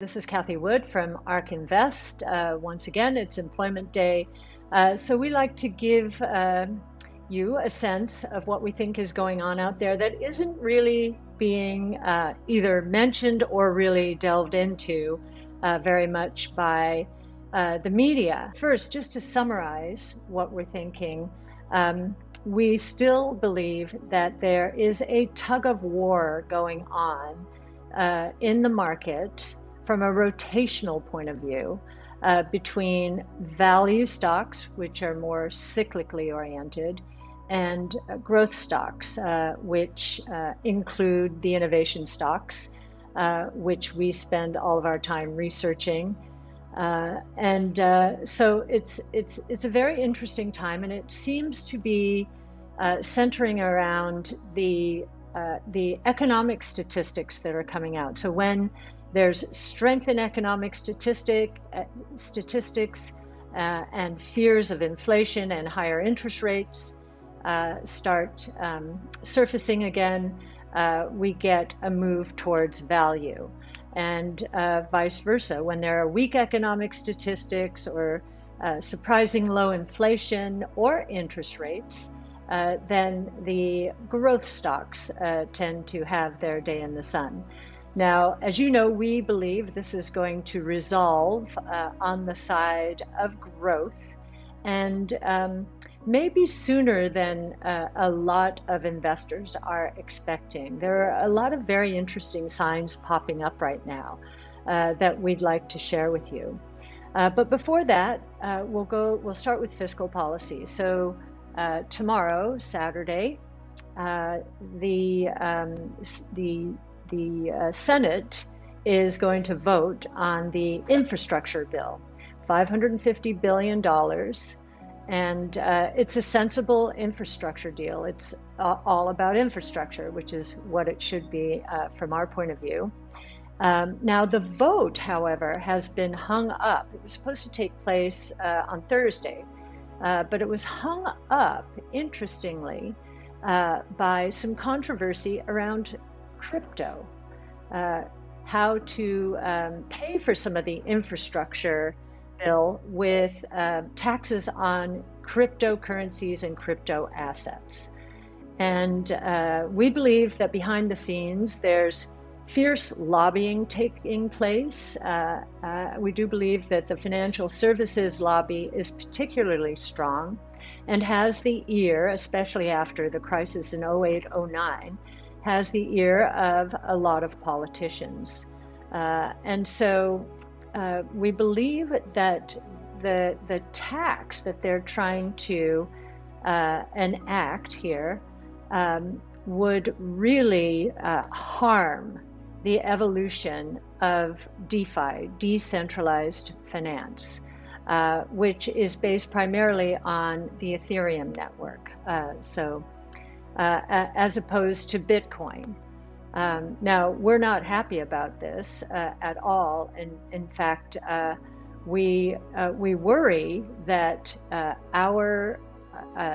This is Cathie Wood from ARK Invest. Once again, it's Employment Day. So we like to give you a sense of what we think is going on out there that isn't really being either mentioned or really delved into very much by the media. First, just to summarize what we're thinking, we still believe that there is a tug of war going on in the market from a rotational point of view between value stocks, which are more cyclically oriented, and growth stocks, which include the innovation stocks, which we spend all of our time researching. So it's a very interesting time, and it seems to be centering around the economic statistics that are coming out. So when there's strength in economic statistics and fears of inflation and higher interest rates start surfacing again, we get a move towards value. And vice versa. When there are weak economic statistics or surprising low inflation or interest rates, then the growth stocks tend to have their day in the sun. Now, as you know, we believe this is going to resolve on the side of growth, and maybe sooner than a lot of investors are expecting. There are a lot of very interesting signs popping up right now that we'd like to share with you. But before that, we'll start with fiscal policy. So tomorrow, Saturday, the Senate is going to vote on the infrastructure bill, $550 billion. And it's a sensible infrastructure deal. It's all about infrastructure, which is what it should be from our point of view. Now, the vote, however, has been hung up. It was supposed to take place on Thursday, but it was hung up, interestingly, by some controversy around crypto, how to pay for some of the infrastructure bill with taxes on cryptocurrencies and crypto assets. And we believe that behind the scenes there's fierce lobbying taking place. We do believe that the financial services lobby is particularly strong and has the ear, especially after the crisis in 08-09, has the ear of a lot of politicians. And so we believe that the tax that they're trying to enact here would really harm the evolution of DeFi, decentralized finance, which is based primarily on the Ethereum network. As opposed to Bitcoin. Now, we're not happy about this at all. And in fact, we worry that our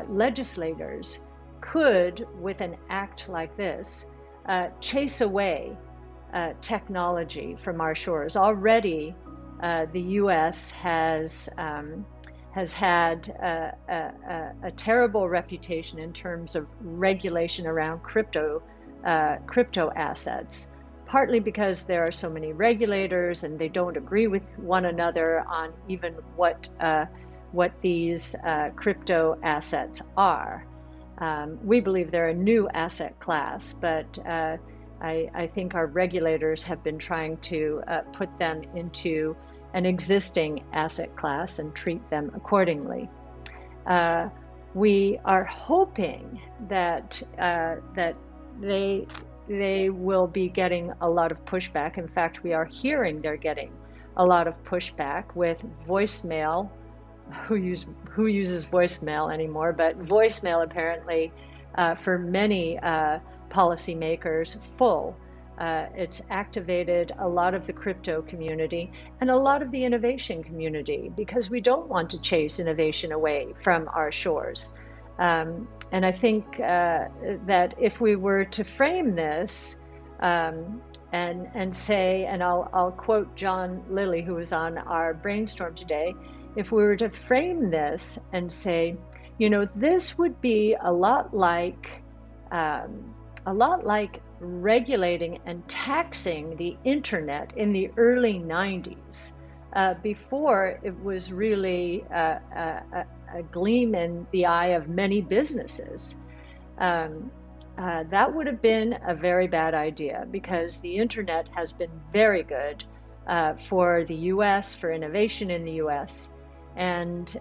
legislators could, with an act like this, chase away technology from our shores. Already, the U.S. has had a terrible reputation in terms of regulation around crypto assets, partly because there are so many regulators and they don't agree with one another on even what these crypto assets are. We believe they're a new asset class, but I think our regulators have been trying to put them into an existing asset class and treat them accordingly. We are hoping that they will be getting a lot of pushback. In fact, we are hearing they're getting a lot of pushback with voicemail. Who uses voicemail anymore? But voicemail apparently for many policymakers full. It's activated a lot of the crypto community and a lot of the innovation community because we don't want to chase innovation away from our shores. And I think that if we were to frame this and say, and I'll quote John Lilly, who was on our brainstorm today, if we were to frame this and say, this would be a lot like regulating and taxing the internet in the early 90s, before it was really a gleam in the eye of many businesses. That would have been a very bad idea, because the internet has been very good for the US, for innovation in the US, and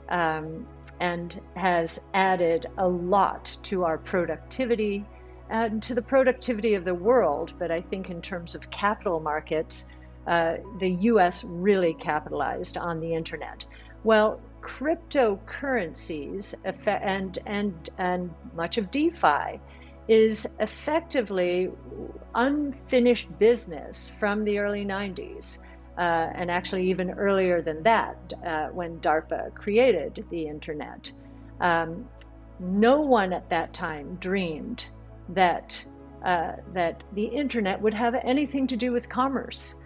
has added a lot to our productivity and to the productivity of the world. But I think in terms of capital markets, the US really capitalized on the internet. Well, cryptocurrencies and much of DeFi is effectively unfinished business from the early 90s, and actually even earlier than that, when DARPA created the internet. No one at that time dreamed that the internet would have anything to do with commerce,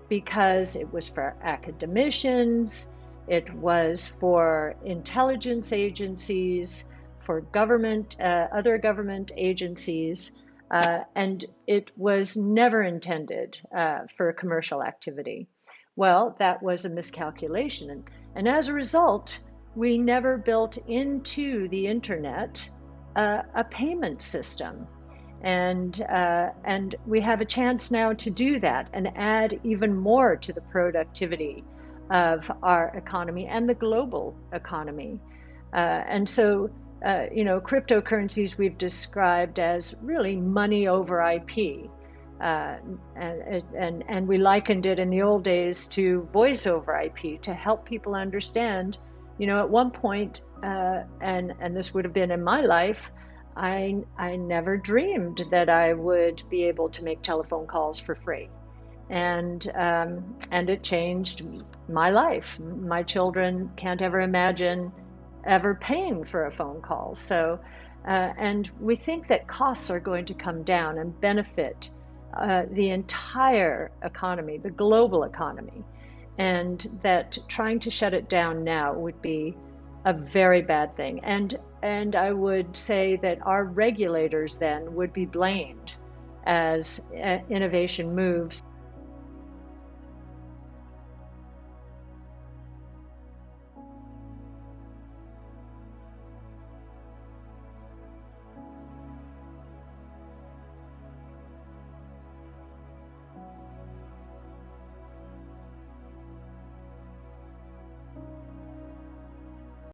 because it was for academicians, it was for intelligence agencies, for government, other government agencies, and it was never intended for commercial activity. Well, that was a miscalculation, and as a result, we never built into the internet a payment system. And we have a chance now to do that and add even more to the productivity of our economy and the global economy. And so, cryptocurrencies we've described as really money over IP. And we likened it in the old days to voice over IP, to help people understand, at one point, and this would have been in my life, I never dreamed that I would be able to make telephone calls for free. And it changed my life. My children can't ever imagine ever paying for a phone call. So, and we think that costs are going to come down and benefit the entire economy, the global economy, and that trying to shut it down now would be a very bad thing. And I would say that our regulators then would be blamed as innovation moves